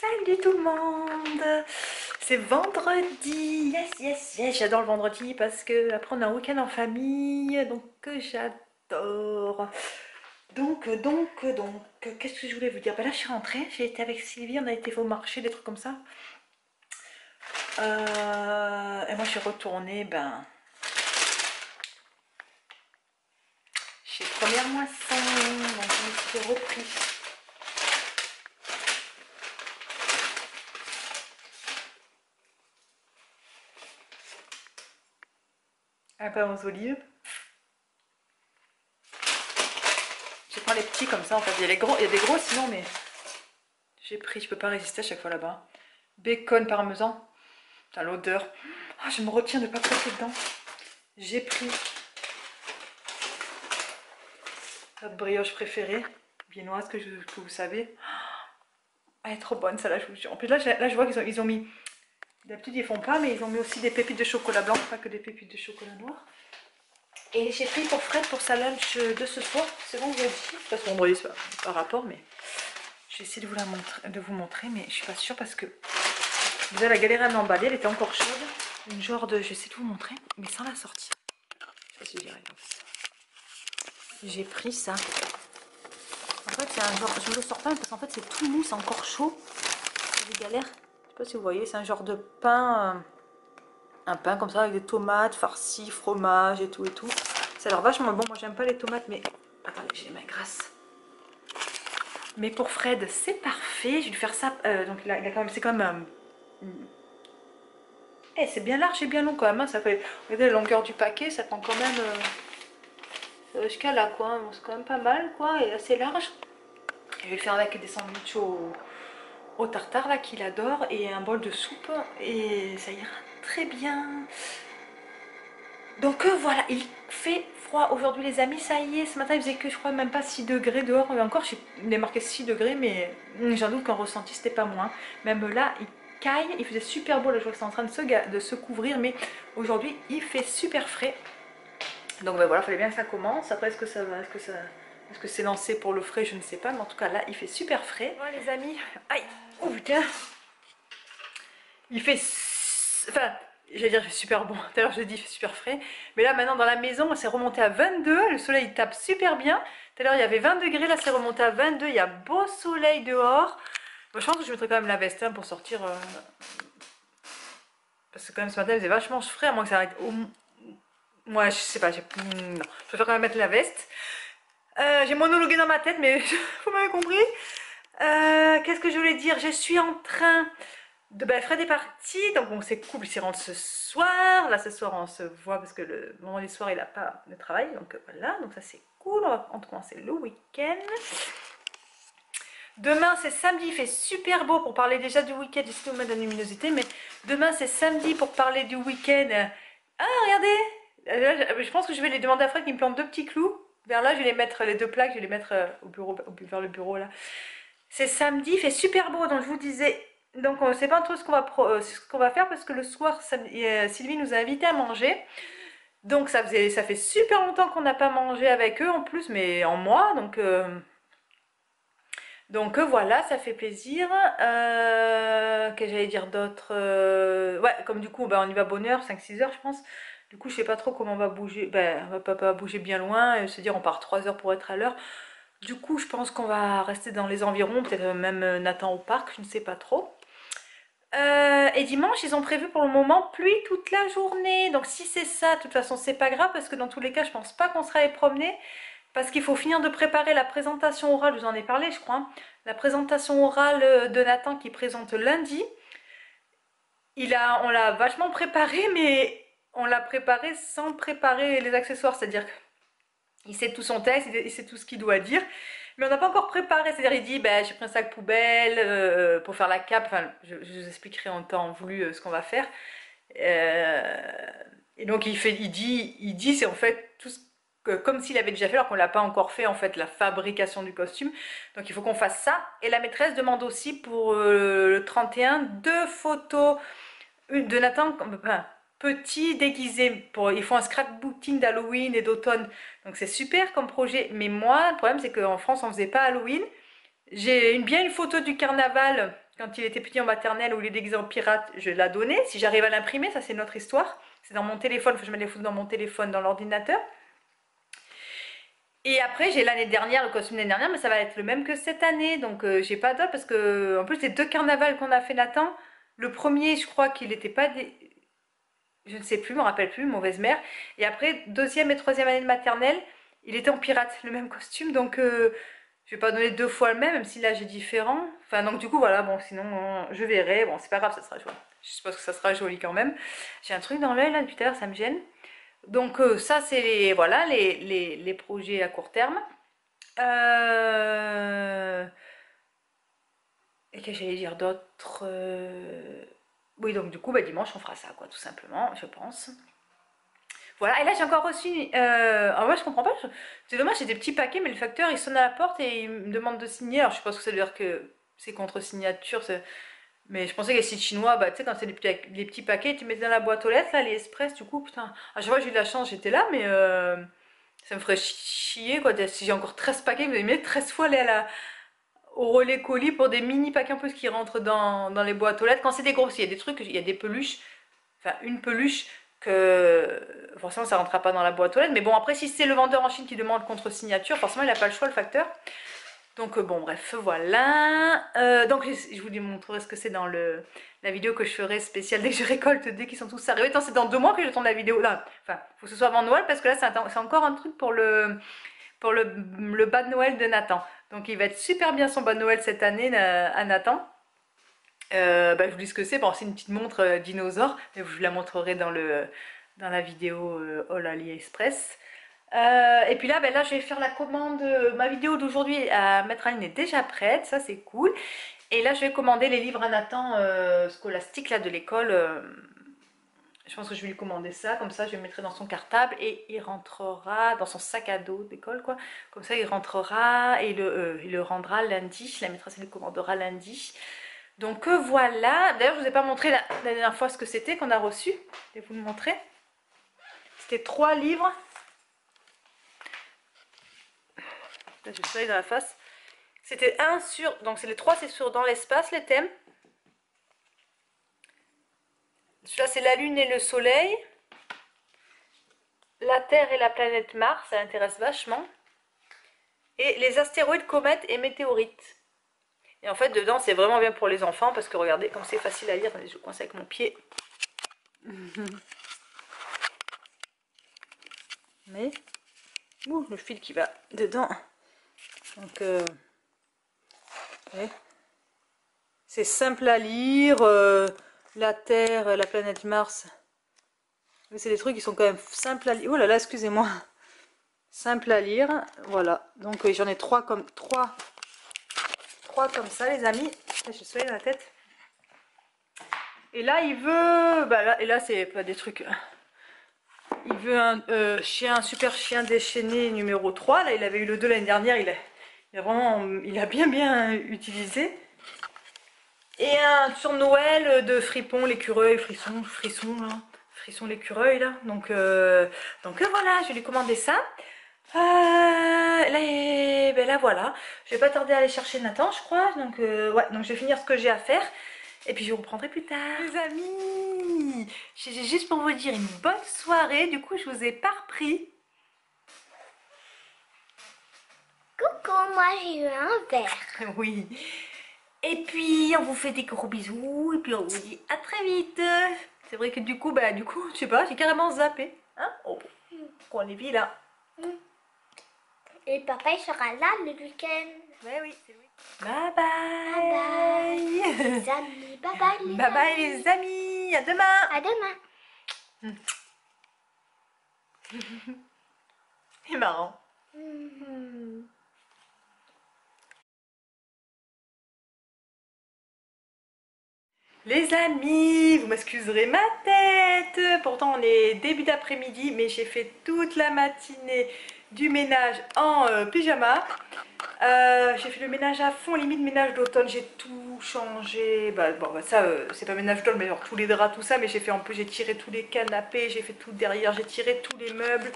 Salut tout le monde. C'est vendredi. Yes, yes, yes. J'adore le vendredi parce que après on a un week-end en famille. Donc j'adore. Donc, qu'est-ce que je voulais vous dire? Ben là, je suis rentrée. J'ai été avec Sylvie. On a été au marché, des trucs comme ça. Et moi, je suis retournée chez Première Moisson. Donc, je me suis repris. Un pain aux olives. Je prends les petits comme ça. En fait, il y a les gros, il y a des gros sinon, mais j'ai pris. Je peux pas résister à chaque fois là-bas. Bacon parmesan. Putain, l'odeur. Ah, je me retiens de ne pas craquer dedans. J'ai pris notre brioche préférée, viennoise, que vous savez. Ah, elle est trop bonne, ça là, je vous jure. En plus, là, je vois qu'ils ont mis. D'habitude, ils font pas, mais ils ont mis aussi des pépites de chocolat blanc, pas que des pépites de chocolat noir. Et j'ai pris pour Fred pour sa lunch de ce soir. C'est vendredi. Parce que vendredi, c'est pas par rapport, mais j'ai essayé de vous montrer, mais je suis pas sûre parce que. Déjà, la galère à l'emballer, elle était encore chaude. Une genre de. J'essaie de vous montrer, mais sans la sortir. Je sais pas si j'y arrive. J'ai pris ça. En fait, c'est un genre. Je ne le sors pas parce qu'en fait, c'est tout mou, c'est encore chaud. J'ai galère. Je sais pas si vous voyez, c'est un genre de pain. Un pain comme ça avec des tomates farcies, fromage et tout et tout. Ça a l'air vachement bon. Moi, j'aime pas les tomates, mais. Attendez, j'ai les mains grasses. Mais pour Fred, c'est parfait. Je vais lui faire ça. Donc, il a quand même. C'est quand même. Eh, c'est bien large et bien long quand même. Hein. Ça fait. Regardez la longueur du paquet, ça prend quand même. Jusqu'à là, quoi. Bon, c'est quand même pas mal, quoi. Et assez large. Je vais le faire avec des sandwichs au tartare là qu'il adore et un bol de soupe et ça ira très bien. Donc voilà, il fait froid aujourd'hui les amis, ça y est, ce matin il faisait que je crois même pas 6 degrés dehors, et encore il est marqué 6 degrés mais j'en doute qu'en ressenti c'était pas moins. Même là il caille, il faisait super beau, là je vois que c'est en train de se couvrir mais aujourd'hui il fait super frais. Donc ben voilà, il fallait bien que ça commence. Après est-ce que ça va, est-ce que c'est lancé pour le frais, je ne sais pas, mais en tout cas là il fait super frais. Voilà les amis, aïe, oh putain, il fait, enfin, j'allais dire super bon, tout à l'heure je dis il fait super frais, mais là maintenant dans la maison c'est remonté à 22, le soleil il tape super bien, tout à l'heure il y avait 20 degrés, là c'est remonté à 22, il y a beau soleil dehors. Moi, je pense que je mettrai quand même la veste hein, pour sortir, parce que quand même ce matin il faisait vachement frais, à moins que ça arrête au... Moi je sais pas, non, je préfère quand même mettre la veste. J'ai monologué dans ma tête, mais vous m'avez compris. Qu'est-ce que je voulais dire? Je suis en train de... Ben, Fred est parti, donc bon, c'est cool, il rentre ce soir. Là, ce soir, on se voit parce que le vendredi soir, il n'a pas de travail. Donc voilà, donc ça c'est cool. On va commencer le week-end. Demain, c'est samedi, il fait super beau pour parler déjà du week-end. J'essaie de vous mettre de la luminosité, mais demain, c'est samedi pour parler du week-end. Ah, regardez! Je pense que je vais les demander à Fred qu'il me plante deux petits clous. Vers là, je vais les mettre, les deux plaques, je vais les mettre au bureau, vers le bureau là. C'est samedi, il fait super beau, donc je vous disais. Donc on ne sait pas trop ce qu'on va faire parce que le soir, Sylvie nous a invités à manger. Donc ça fait super longtemps qu'on n'a pas mangé avec eux en plus, mais en mois. Donc voilà, ça fait plaisir. Que j'allais dire d'autre ouais, comme du coup, on y va bonne heure, 5-6 heures je pense. Du coup, je sais pas trop comment on va bouger. On va pas bouger bien loin et se dire on part 3 heures pour être à l'heure. Du coup, je pense qu'on va rester dans les environs, peut-être même Nathan au parc, je ne sais pas trop. Et dimanche, ils ont prévu pour le moment pluie toute la journée. Donc si c'est ça, de toute façon, c'est pas grave parce que dans tous les cas, je pense pas qu'on sera allé promener. Parce qu'il faut finir de préparer la présentation orale, je vous en ai parlé, je crois. Hein. La présentation orale de Nathan qui présente lundi. On l'a vachement préparé, mais on l'a préparé sans préparer les accessoires. C'est-à-dire qu'il sait tout son texte, il sait tout ce qu'il doit dire. Mais on n'a pas encore préparé, c'est-à-dire il dit j'ai pris un sac poubelle pour faire la cape, enfin je vous expliquerai en temps voulu ce qu'on va faire. Et donc il dit c'est en fait tout ce que, comme s'il avait déjà fait alors qu'on l'a pas encore fait en fait la fabrication du costume. Donc il faut qu'on fasse ça. Et la maîtresse demande aussi pour le 31 deux photos, une de Nathan, enfin, petit déguisé, ils font un scrapbooking d'Halloween et d'automne, donc c'est super comme projet, mais moi le problème c'est qu'en France on faisait pas Halloween. J'ai bien une photo du carnaval quand il était petit en maternelle, où il est déguisé en pirate, je l'ai donné. Si j'arrive à l'imprimer, ça c'est notre histoire. C'est dans mon téléphone, il faut que je mette les photos dans mon téléphone, dans l'ordinateur. Et après, j'ai l'année dernière, le costume de l'année dernière, mais ça va être le même que cette année. Donc, j'ai pas d'autre parce que, en plus, c'est 2 carnavals qu'on a fait Nathan. Le premier, je crois qu'il n'était pas. Je ne sais plus, je me rappelle plus, mauvaise mère. Et après, deuxième et troisième année de maternelle, il était en pirate, le même costume. Donc, je vais pas donner 2 fois le même, même si là j'ai différent. Enfin, donc, du coup, voilà, bon, sinon, je verrai. Bon, c'est pas grave, ça sera joli. Je suppose que ça sera joli quand même. J'ai un truc dans l'œil là depuis tout à l'heure, ça me gêne. Donc ça c'est les, voilà, les projets à court terme. Et que j'allais dire d'autres. Oui, donc du coup bah, dimanche on fera ça quoi, tout simplement, je pense. Voilà, et là j'ai encore reçu. Alors moi je comprends pas. C'est dommage, c'est des petits paquets, mais le facteur il sonne à la porte et il me demande de signer. Alors je pense que ça veut dire que c'est contre signature. Mais je pensais que les sites chinois, bah tu sais, quand c'est les petits paquets, tu mets dans la boîte aux lettres, là, les express, du coup, putain. À chaque fois j'ai eu de la chance, j'étais là, mais ça me ferait chier quoi. Si j'ai encore 13 paquets, vous avez mis 13 fois aller au relais colis pour des mini paquets en plus qui rentrent dans les boîtes aux lettres. Quand c'est des gros, il y a des trucs, il y a des peluches, enfin une peluche que forcément ça rentrera pas dans la boîte aux lettres. Mais bon, après, si c'est le vendeur en Chine qui demande contre-signature, forcément il n'a pas le choix, le facteur. Donc bon bref voilà, donc je vous montrerai ce que c'est dans la vidéo que je ferai spéciale dès que je récolte, dès qu'ils sont tous arrivés. Attends, c'est dans 2 mois que je tourne la vidéo là, enfin faut que ce soit avant Noël parce que là c'est encore un truc pour le bas de Noël de Nathan. Donc il va être super bien son bas de Noël cette année à Nathan. Bah, je vous dis ce que c'est, bon c'est une petite montre dinosaure, mais je vous la montrerai dans la vidéo All AliExpress. Et puis là, ben là, je vais faire la commande. Ma vidéo d'aujourd'hui à mettre en ligne est déjà prête, ça c'est cool. Et là, je vais commander les livres à Nathan scolastiques là de l'école. Je pense que je vais lui commander ça, comme ça je le mettrai dans son cartable et il rentrera dans son sac à dos d'école quoi. Comme ça il rentrera et il le rendra lundi. La maîtresse lui commandera lundi. Donc voilà. D'ailleurs, je vous ai pas montré la dernière fois ce que c'était qu'on a reçu. Je vais vous le montrer. C'était 3 livres. Là, j'ai le soleil dans la face. C'était un sur. Donc, c'est les 3, c'est sur dans l'espace, les thèmes. Celui-là, c'est la Lune et le Soleil. La Terre et la planète Mars, ça l'intéresse vachement. Et les astéroïdes, comètes et météorites. Et en fait, dedans, c'est vraiment bien pour les enfants parce que regardez comme c'est facile à lire. Attendez, je coince avec mon pied. Mais. Ouh, le fil qui va dedans. Donc, ouais. C'est simple à lire. La Terre, la planète Mars. C'est des trucs qui sont quand même simples à lire. Oh là là, excusez-moi. Simple à lire. Voilà. Donc, j'en ai 3 comme ça, les amis. J'ai le soleil dans la tête. Et là, il veut. Bah là, et là, c'est pas des trucs. Il veut un super chien déchaîné numéro 3. Là, il avait eu le 2 l'année dernière. Il a bien utilisé. Et un sur Noël de Fripon, l'écureuil, frisson là. Frisson l'écureuil là. Donc voilà, je vais lui commander ça. Là voilà. Je vais pas tarder à aller chercher Nathan, je crois. Donc ouais, donc je vais finir ce que j'ai à faire. Et puis je vous reprendrai plus tard. Les amis, j'ai juste pour vous dire une bonne soirée. Du coup, je vous ai pas repris. Coucou, moi j'ai eu un verre. Oui. Et puis on vous fait des gros bisous. Et puis on vous dit à très vite. C'est vrai que du coup, je sais pas, j'ai carrément zappé. Hein? Oh, qu'on les vit là. Et papa il sera là le week-end. Ouais, oui, c'est oui. Bye bye. Bye bye. Les amis. Bye bye les Bye bye amis. les amis. À demain. À demain. C'est marrant. Les amis, vous m'excuserez ma tête. Pourtant on est début d'après-midi, mais j'ai fait toute la matinée du ménage en pyjama. J'ai fait le ménage à fond, limite ménage d'automne, j'ai tout changé. Ça c'est pas ménage d'automne, mais genre tous les draps, tout ça. Mais j'ai fait en plus, j'ai tiré tous les canapés, j'ai fait tout derrière, j'ai tiré tous les meubles.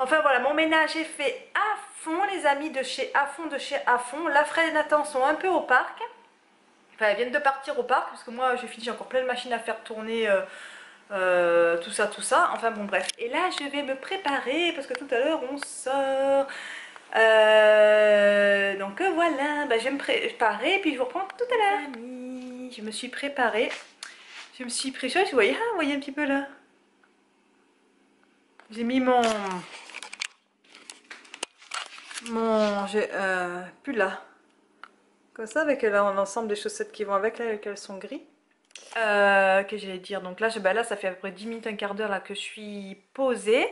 Enfin voilà, mon ménage est fait à fond les amis, de chez à fond, de chez à fond. La Fred et Nathan sont un peu au parc. Enfin, elles viennent de partir au parc parce que moi j'ai fini, j'ai encore plein de machines à faire tourner, tout ça. Enfin bon, bref. Et là, je vais me préparer parce que tout à l'heure on sort. Donc voilà, bah, je vais me préparer puis je vous reprends tout à l'heure. Je me suis préparée. Je me suis pris, je sais pas si vous voyez un petit peu là. J'ai mis mon pull là. Comme ça, avec l'ensemble des chaussettes qui vont avec, là, elles sont gris. Que j'allais dire, donc là, là ça fait à peu près 10 minutes, un quart d'heure là que je suis posée.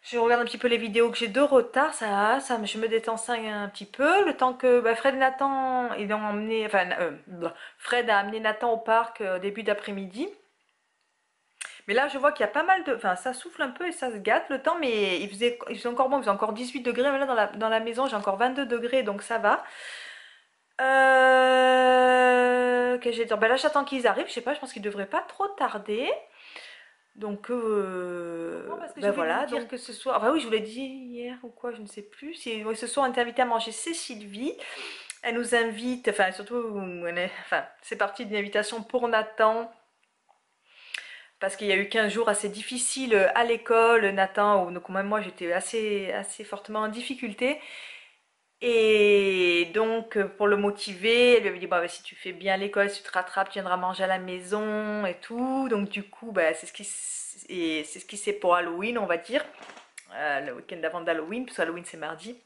Je regarde un petit peu les vidéos que j'ai de retard, je me détends ça un petit peu. Le temps que Fred et Nathan, ils ont emmené, enfin, Fred a amené Nathan au parc début d'après-midi. Mais là, je vois qu'il y a pas mal de... Enfin, ça souffle un peu et ça se gâte le temps, mais il faisait encore bon, il faisait encore 18 degrés. Mais là, dans la maison, j'ai encore 22 degrés, donc ça va. Que j'ai dit, là, j'attends qu'ils arrivent. Je sais pas, je pense qu'ils devraient pas trop tarder. Donc, voilà. Donc, ce soir... Enfin, oui, je vous l'ai dit hier ou quoi, je ne sais plus. Ce soir, on est invité à manger chez Sylvie. Elle nous invite, enfin, surtout, c'est parti d'une invitation pour Nathan. Parce qu'il y a eu 15 jours assez difficiles à l'école, Nathan, où donc même moi j'étais assez fortement en difficulté. Et donc pour le motiver, elle lui avait dit bah, si tu fais bien l'école, si tu te rattrapes, tu viendras manger à la maison et tout. Donc du coup c'est ce qui c'est pour Halloween, on va dire, le week-end d'avant d'Halloween, parce que Halloween c'est mardi.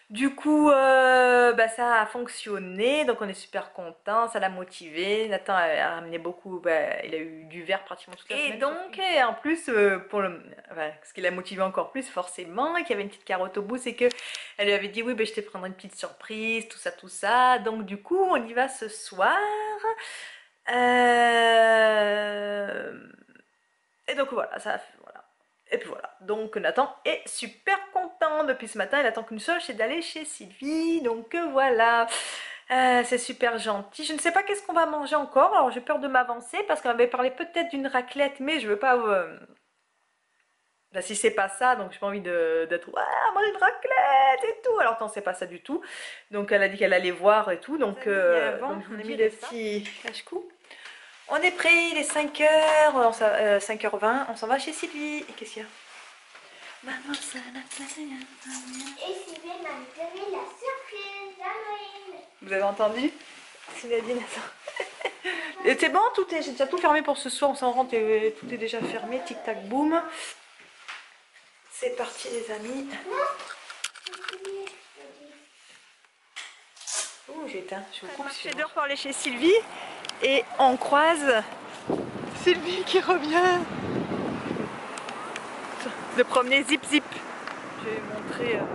Du coup, ça a fonctionné, donc on est super content, ça l'a motivé. Nathan a ramené beaucoup, il a eu du vert pratiquement toute la semaine. Et donc, en plus, ce qui l'a motivé encore plus, forcément, et qu'il y avait une petite carotte au bout, c'est que elle lui avait dit oui, je te prendrai une petite surprise, tout ça. Donc du coup, on y va ce soir. Et donc voilà, voilà. Et puis voilà, donc Nathan est super content depuis ce matin, il attend qu'une chose, c'est d'aller chez Sylvie, donc voilà, c'est super gentil. Je ne sais pas qu'est-ce qu'on va manger encore, alors j'ai peur de m'avancer parce qu'on avait parlé peut-être d'une raclette, mais je veux pas... si c'est pas ça, donc j'ai pas envie d'être manger une raclette et tout, alors non, c'est pas ça du tout. Donc elle a dit qu'elle allait voir et tout, donc je vous dis les petits cache-cou. On est prêt, il est 5h, 5h20, on s'en va chez Sylvie. Et qu'est-ce qu'il y a? Maman, ça la playa. Et Sylvie m'a donné la surprise d'Halloween. Vous avez entendu? Sylvie a dit Nathan. Et c'est bon, j'ai déjà tout fermé pour ce soir, on s'en rend, tout est déjà fermé, tic tac boum. C'est parti les amis. Oh, j'ai éteint, je vous coupe. Je suis dehors pour aller chez Sylvie et on croise Sylvie qui revient de promener zip zip. Je vais montrer. Un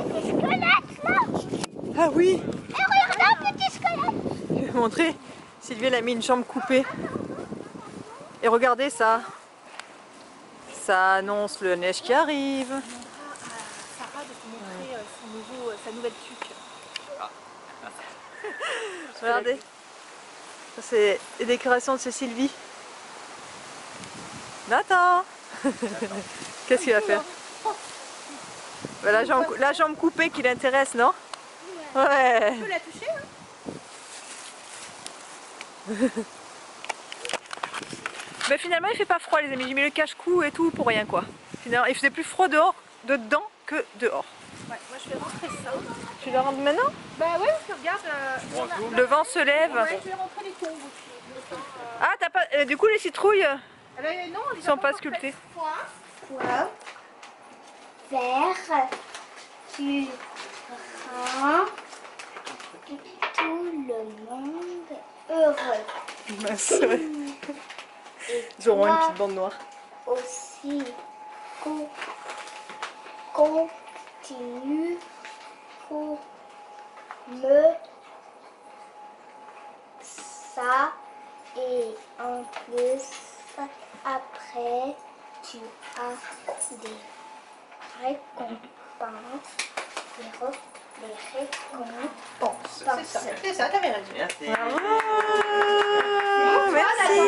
petit squelette là. Ah oui. Et regarde un petit squelette. Je vais montrer. Sylvie elle a mis une jambe coupée. Et regardez ça. Ça annonce le neige qui arrive. Sarah de te montrer sa nouvelle tuque. Regardez. Ça c'est les décorations de chez Sylvie. Nathan. Qu'est-ce qu'il va faire? La jambe coupée qui l'intéresse, non? Ouais. Tu peux la toucher hein? Mais finalement il fait pas froid les amis, j'ai mis le cache-cou et tout pour rien quoi. Finalement il faisait plus froid dedans que dehors. Ouais, moi je vais rentrer ça. Tu le rentres maintenant? Bah ouais, parce que regarde, Le vent se lève. ouais, je vais rentrer les tongs aussi. Ah t'as pas. Du coup les citrouilles Ah bah, non, ils sont pas sculptées. Point vert, tu rends tout le monde heureux. Ils auront une petite bande noire. Aussi, continue pour me ça et en plus après tu as des récompenses, des récompenses. C'est ça, t'avais raison. Ah, merci,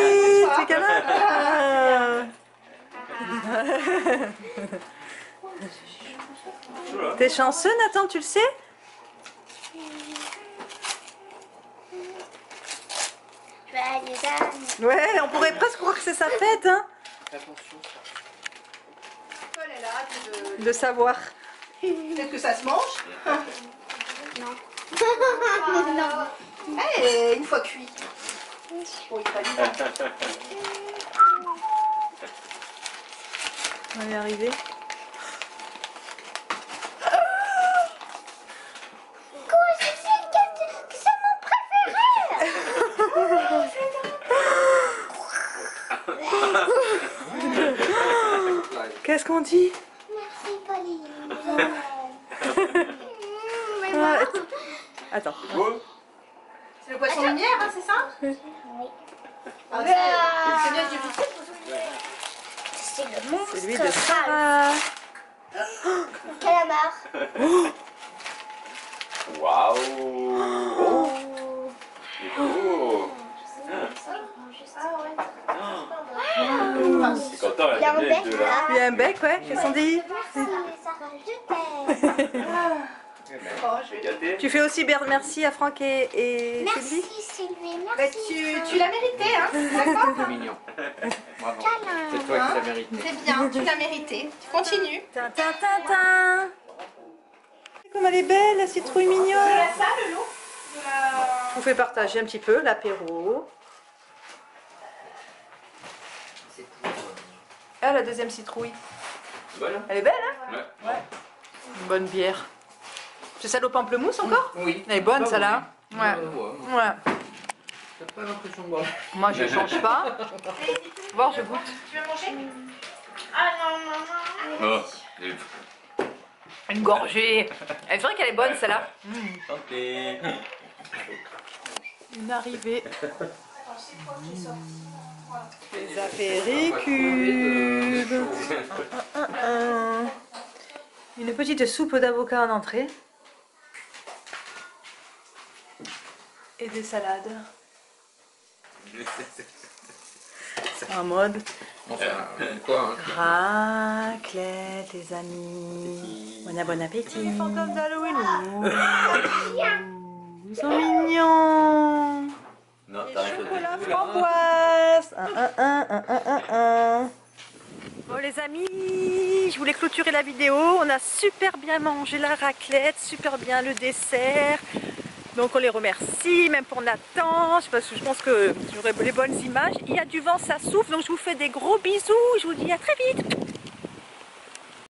c'est câlin. T'es chanceux Nathan, tu le sais? Joyeux anniversaire. Ouais, on pourrait presque croire que c'est sa fête, hein. Attention. Elle est là De savoir. Peut-être que ça se mange. Non. Eh, une fois cuit. Bon, il fallait. On va y arriver. Qu'est-ce qu'on dit? Merci Pauline. Ah, attends. C'est le poisson lumière, hein, c'est ça? Oui. Ah, c'est bien difficile. C'est le monstre. C'est lui de Sarah. Calamar. Waouh! Oh, c'est beau! C'est content, Il y a un elle bec est deux là. là. Il y a un bec, ouais. Qu'est-ce qu'on dit? Merci Sarah, je t'aime. Oh, je vais... Gâté? Tu fais aussi merci à Franck et Sylvie. Merci Sylvie, Bah, merci. tu l'as mérité, hein? D'accord? C'est mignon. Bravo. Câlin. C'est toi qui l'as mérité. C'est bien, tu l'as mérité. Tu continues. Tin, tin, tin, tin. Comme elle est belle, la citrouille mignonne. Ça, le lot de la... Je vous fais partager un petit peu l'apéro. C'est pour... Ah, la deuxième citrouille. Voilà. Elle est belle, hein? Ouais. Une bonne bière. C'est celle au pamplemousse encore? Oui. Elle est bonne, Bah, celle-là. oui. Ouais. Ouais. Ouais. T'as pas l'impression de boire. Moi, je change pas. Voir, je goûte. Tu veux manger? Ah non, non, non. Oh, Une gorgée. C'est vrai qu'elle est bonne, celle-là. santé. Une arrivée. C'est toi qui sors. Les apéricubes. Une petite soupe d'avocat en entrée. Et des salades. En mode Enfin, quoi, hein. raclette, les amis. Bon appétit. Les fantômes d'Halloween. Ils sont mignons. Non, Et t'arrêtes de chocolat dire. framboise. Bon les amis, je voulais clôturer la vidéo. On a super bien mangé la raclette, super bien le dessert. Donc on les remercie, même pour Nathan, parce que je pense que j'aurai les bonnes images. Il y a du vent, ça souffle, donc je vous fais des gros bisous. Je vous dis à très vite.